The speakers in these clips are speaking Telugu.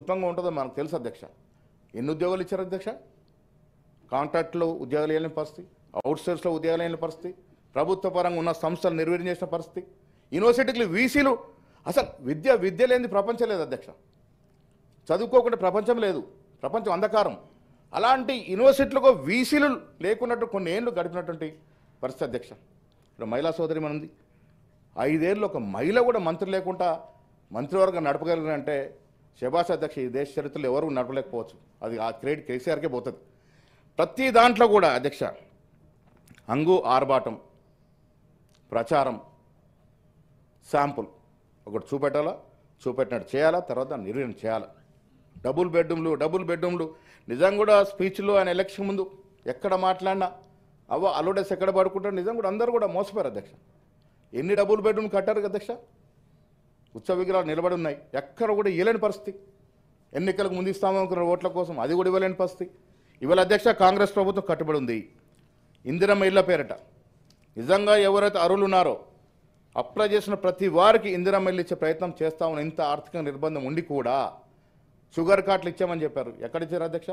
క్షుణ్ణంగా ఉంటుందో మనకు తెలుసు అధ్యక్ష. ఎన్ని ఉద్యోగాలు ఇచ్చారు అధ్యక్ష? కాంట్రాక్ట్లో ఉద్యోగాలు లేని పరిస్థితి, అవుట్సోర్స్లో ఉద్యోగాలు లేని పరిస్థితి, ప్రభుత్వ పరంగా ఉన్న సంస్థలు నిర్వీర్యం చేసిన పరిస్థితి, యూనివర్సిటీలు వీసీలు. అసలు విద్య లేని ప్రపంచం లేదు అధ్యక్ష. చదువుకోకుండా ప్రపంచం లేదు, ప్రపంచం అంధకారం. అలాంటి యూనివర్సిటీలకు వీసీలు లేకున్నట్టు కొన్ని ఏళ్ళు గడిపినటువంటి పరిస్థితి అధ్యక్ష. ఇప్పుడు మహిళా సోదరి ఉంది, 5 ఏళ్ళు ఒక మహిళ కూడా మంత్రి లేకుండా మంత్రివర్గం నడపగలిగినంటే శభాష్ అధ్యక్ష. ఈ దేశ చరిత్రలో ఎవరు నడపలేకపోవచ్చు, అది ఆ క్రెడిట్ కేసీఆర్కే పోతుంది. ప్రతి దాంట్లో కూడా అధ్యక్ష హంగు ఆర్భాటం, ప్రచారం, శాంపుల్ ఒకటి చూపెట్టినట్టు చేయాలా, తర్వాత నిర్వహణ చేయాలా. డబుల్ బెడ్రూమ్లు నిజంగా కూడా స్పీచ్లో ఆయన ఎలక్షన్ ముందు ఎక్కడ మాట్లాడినా అలోడెస్ ఎక్కడ పడుకుంటారు, నిజంగా కూడా అందరూ కూడా మోసపోయారు అధ్యక్ష. ఎన్ని డబుల్ బెడ్రూమ్ కట్టారు అధ్యక్ష? ఉత్సవ విగ్రహాలు నిలబడి ఉన్నాయి, ఎక్కడ కూడా ఇవ్వలేని పరిస్థితి. ఎన్నికలకు ముందు ఇస్తామనుకున్న ఓట్ల కోసం అది కూడా ఇవ్వలేని పరిస్థితి. ఇవాళ అధ్యక్ష కాంగ్రెస్ ప్రభుత్వం కట్టుబడి ఉంది ఇందిరమ్మ ఇళ్ల పేరిట. నిజంగా ఎవరైతే అర్హులు ఉన్నారో అప్లై చేసిన ప్రతి వారికి ఇందిరమ్మ ఇల్లు ఇచ్చే ప్రయత్నం చేస్తామని ఇంత ఆర్థిక నిర్బంధం ఉండి కూడా షుగర్ కార్డులు ఇచ్చామని చెప్పారు. ఎక్కడ ఇచ్చారు అధ్యక్ష?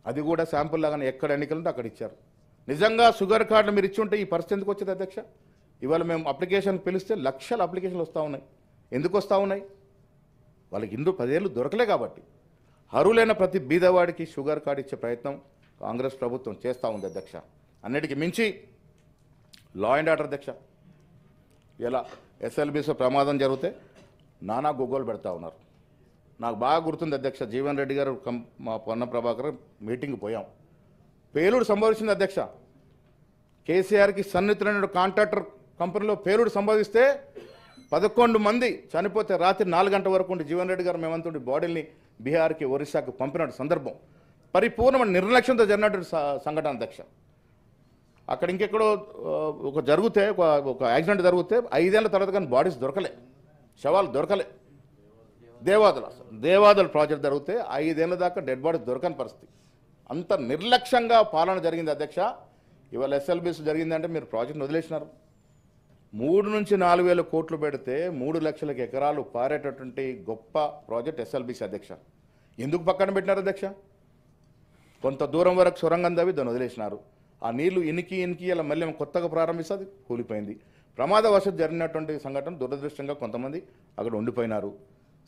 అది కూడా శాంపుల్ లాగానే ఎక్కడ ఎన్నికలు ఉంటే అక్కడ ఇచ్చారు. నిజంగా షుగర్ కార్డులు మీరు ఇచ్చి ఉంటే ఈ పరిస్థితి ఎందుకు వచ్చేది అధ్యక్ష? ఇవాళ మేము అప్లికేషన్ పిలిస్తే లక్షల అప్లికేషన్లు వస్తూ ఉన్నాయి. ఎందుకు వస్తూ ఉన్నాయి? వాళ్ళకి 10 ఏళ్ళు దొరకలే కాబట్టి. అర్హులైన ప్రతి బీదవాడికి షుగర్ కార్డు ఇచ్చే ప్రయత్నం కాంగ్రెస్ ప్రభుత్వం చేస్తూ ఉంది అధ్యక్ష. అన్నిటికీ మించి లా అండ్ ఆర్డర్ అధ్యక్ష. ఇలా ఎస్ఎల్బీసీ ప్రమాదం జరిగితే నానా గొగ్గోలు పెడతా ఉన్నారు. నాకు బాగా గుర్తుంది అధ్యక్ష, జీవన్ రెడ్డి గారు మా పొన్న ప్రభాకర్ మీటింగ్ పోయాం. పేలుడు సంభవించింది అధ్యక్ష. కేసీఆర్కి సన్నిహితులైన కాంట్రాక్టర్ కంపెనీలో పేలుడు సంభవిస్తే 11 మంది చనిపోతే రాత్రి 4 గంటల వరకు ఉండి జీవన్ రెడ్డి గారు మేమంతుడి బాడీని బీహార్కి, ఒరిస్సాకు పంపిన సందర్భం పరిపూర్ణమైన నిర్లక్ష్యంతో జరిగినటువంటి సంఘటన అధ్యక్ష. అక్కడ ఇంకెక్కడో ఒక యాక్సిడెంట్ జరిగితే 5 ఏళ్ల తర్వాత కానీ బాడీస్ దొరకలే, శవాలు దొరకలే. దేవాదుల ప్రాజెక్ట్ జరిగితే 5 ఏళ్ల దాకా డెడ్ బాడీస్ దొరకని పరిస్థితి. అంత నిర్లక్ష్యంగా పాలన జరిగింది అధ్యక్ష. ఇవాళ ఎస్ఎల్బీసీ జరిగిందంటే మీరు ప్రాజెక్ట్ని వదిలేసినారు. 3 నుంచి 4 వేల కోట్లు పెడితే 3 లక్షల ఎకరాలు పారేటటువంటి గొప్ప ప్రాజెక్ట్ ఎస్ఎల్బీసీ అధ్యక్ష. ఎందుకు పక్కన పెట్టినారు అధ్యక్ష? కొంత దూరం వరకు సొరంగం తవ్వి దాన్ని వదిలేసినారు. ఆ నీళ్లు ఇనికి ఇలా మళ్ళీ కొత్తగా ప్రారంభిస్తుంది, కూలిపోయింది. ప్రమాదవశాత్తు జరిగినటువంటి సంఘటన దురదృష్టంగా కొంతమంది అక్కడ ఉండిపోయినారు.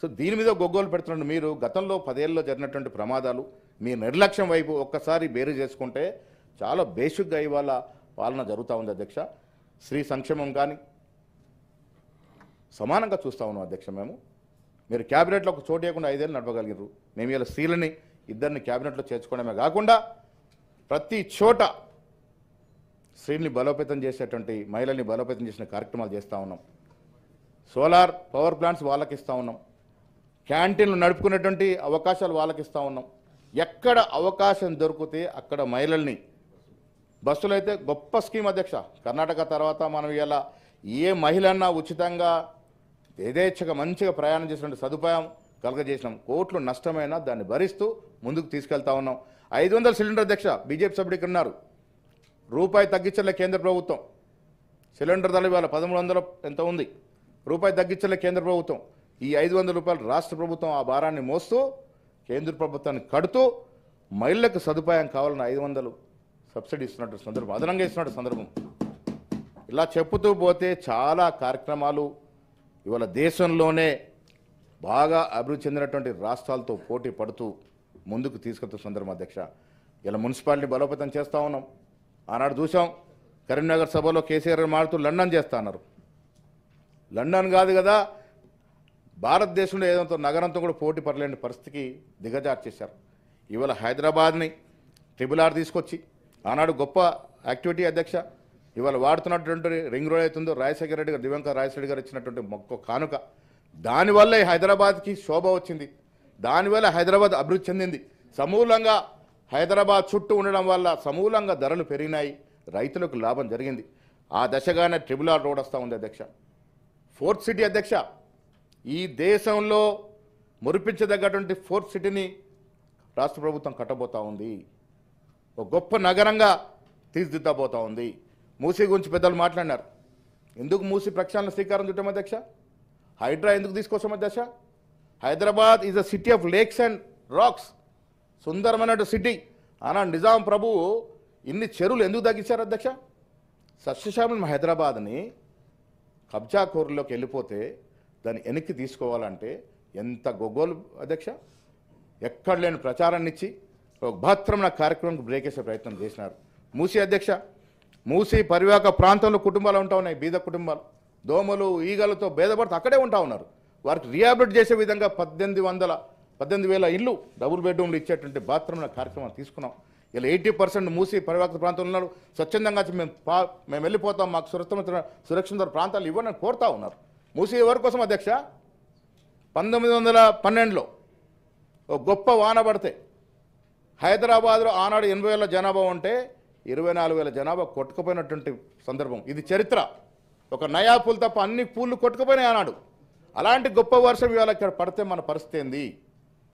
సో దీని మీద గొగ్గోలు పెడుతున్న మీరు గతంలో 10 ఏళ్ళలో జరిగినటువంటి ప్రమాదాలు మీ నిర్లక్ష్యం వైపు ఒక్కసారి బేరు చేసుకుంటే చాలా బేసిక్గా ఇవాళ పాలన జరుగుతూ ఉంది అధ్యక్ష. స్త్రీ సంక్షేమం కానీ సమానంగా చూస్తూ ఉన్నాం అధ్యక్ష. మీరు క్యాబినెట్లో ఒక చోటు ఇవ్వకుండా 5 ఏళ్ళు నడపగలిగారు. మేము ఇలా స్త్రీలని 2 క్యాబినెట్లో చేర్చుకోవడమే కాకుండా ప్రతి చోట స్త్రీని బలోపేతం చేసేటువంటి, మహిళల్ని బలోపేతం చేసిన కార్యక్రమాలు చేస్తూ ఉన్నాం. సోలార్ పవర్ ప్లాంట్స్ వాళ్ళకి ఇస్తూ ఉన్నాం. క్యాంటీన్లు నడుపుకునేటువంటి అవకాశాలు వాళ్ళకి ఇస్తూ ఉన్నాం. ఎక్కడ అవకాశం దొరికితే అక్కడ మహిళల్ని, బస్సులు అయితే గొప్ప స్కీమ్ అధ్యక్ష. కర్ణాటక తర్వాత మనం ఇలా ఏ మహిళన్నా ఉచితంగా యథేచ్ఛగా మంచిగా ప్రయాణం చేసినటువంటి సదుపాయం కలగజేసినాం. కోట్లు నష్టమైనా దాన్ని భరిస్తూ ముందుకు తీసుకెళ్తా ఉన్నాం. 500 సిలిండర్ అధ్యక్ష. బీజేపీ సభ్యుడు ఇక్కడ ఉన్నారు. రూపాయి తగ్గించలే కేంద్ర ప్రభుత్వం. సిలిండర్ ధర ఇవాళ 1300 ఎంత ఉంది. రూపాయి తగ్గించలే కేంద్ర ప్రభుత్వం. ఈ 500 రూపాయలు రాష్ట్ర ప్రభుత్వం ఆ భారాన్ని మోస్తూ కేంద్ర ప్రభుత్వాన్ని కడుతూ మహిళలకు సదుపాయం కావాలని 500 సబ్సిడీ ఇస్తున్నట్టు సందర్భం, అదనంగా ఇస్తున్నట్టు సందర్భం. ఇలా చెప్పుతూ పోతే చాలా కార్యక్రమాలు ఇవాళ దేశంలోనే బాగా అభివృద్ధి చెందినటువంటి రాష్ట్రాలతో పోటీ పడుతూ ముందుకు తీసుకెళ్తున్న సందర్భం అధ్యక్ష. ఇలా మున్సిపాలిటీ బలోపేతం చేస్తూ ఉన్నాం. ఆనాడు చూసాం కరీంనగర్ సభలో కేసీఆర్ మారుతూ లండన్ చేస్తా అన్నారు. లండన్ కాదు కదా, భారతదేశంలో ఏదంతో నగరంతో కూడా పోటీ పడలేని పరిస్థితికి దిగజార్చేశారు. ఇవాళ హైదరాబాద్ని RRR తీసుకొచ్చి ఆనాడు గొప్ప యాక్టివిటీ అధ్యక్ష. ఇవాళ వాడుతున్నటువంటి రింగ్ రోడ్ అవుతుందో రాజశేఖర రెడ్డి గారు, దివంకర్ రాజశేఖర రెడ్డి గారు ఇచ్చినటువంటి మొక్క కానుక, దానివల్ల హైదరాబాద్కి శోభ వచ్చింది. దానివల్ల హైదరాబాద్ అభివృద్ధి చెందింది. సమూలంగా హైదరాబాద్ చుట్టూ ఉండడం వల్ల సమూలంగా ధరలు పెరిగినాయి, రైతులకు లాభం జరిగింది. ఆ దశగానే RRR రోడ్ వస్తూ ఉంది అధ్యక్ష. 4th సిటీ అధ్యక్ష. ఈ దేశంలో మురిపించదగ్గటువంటి 4th సిటీని రాష్ట్ర ప్రభుత్వం కట్టబోతూ ఉంది. ఒక గొప్ప నగరంగా తీర్చిదిద్దబోతూ ఉంది. మూసీ గురించి పెద్దలు Hyderabad is a city of lakes and rocks, సుందరమైన సిటీ. ఆనాడు నిజాం ప్రభువు ఇన్ని చెరువులు ఎందుకు తగ్గించారు అధ్యక్ష? సస్యశ్యామలం హైదరాబాద్ని కబ్జా కోరులోకి వెళ్ళిపోతే దాన్ని వెనక్కి తీసుకోవాలంటే ఎంత గొగ్గోలు అధ్యక్ష. ఎక్కడ లేని ప్రచారాన్ని ఇచ్చి ఒక బహత్తరమైన కార్యక్రమానికి బ్రేక్ వేసే ప్రయత్నం చేసినారు. మూసీ అధ్యక్ష, మూసీ పరివాహక ప్రాంతంలో కుటుంబాలు ఉంటా ఉన్నాయి, బీద కుటుంబాలు, దోమలు ఈగలతో భేదపడుతూ అక్కడే ఉంటా ఉన్నారు. వారికి రిహాబిలిట్ చేసే విధంగా 18,000 ఇల్లు డబుల్ బెడ్రూమ్లు ఇచ్చేటువంటి బహత్తరమైన కార్యక్రమాలు తీసుకున్నాం. ఇలా 80% మూసీ పరివాహక ప్రాంతంలో ఉన్నారు. స్వచ్ఛందంగా మేము వెళ్ళిపోతాం, మాకు సురక్షిత ప్రాంతాలు ఇవ్వని కోరుతా ఉన్నారు. మూసీ ఎవరి కోసం అధ్యక్ష? 1912లో ఒక గొప్ప వాన పడితే హైదరాబాద్లో ఆనాడు 80,000 జనాభా ఉంటే 24,000 జనాభా కొట్టుకుపోయినటువంటి సందర్భం. ఇది చరిత్ర. ఒక నయా పూలు తప్ప అన్ని పూలు కొట్టుకుపోయినాయి ఆనాడు. అలాంటి గొప్ప వర్షం ఇవాళ ఇక్కడ పడితే మన పరిస్థితి ఏంది?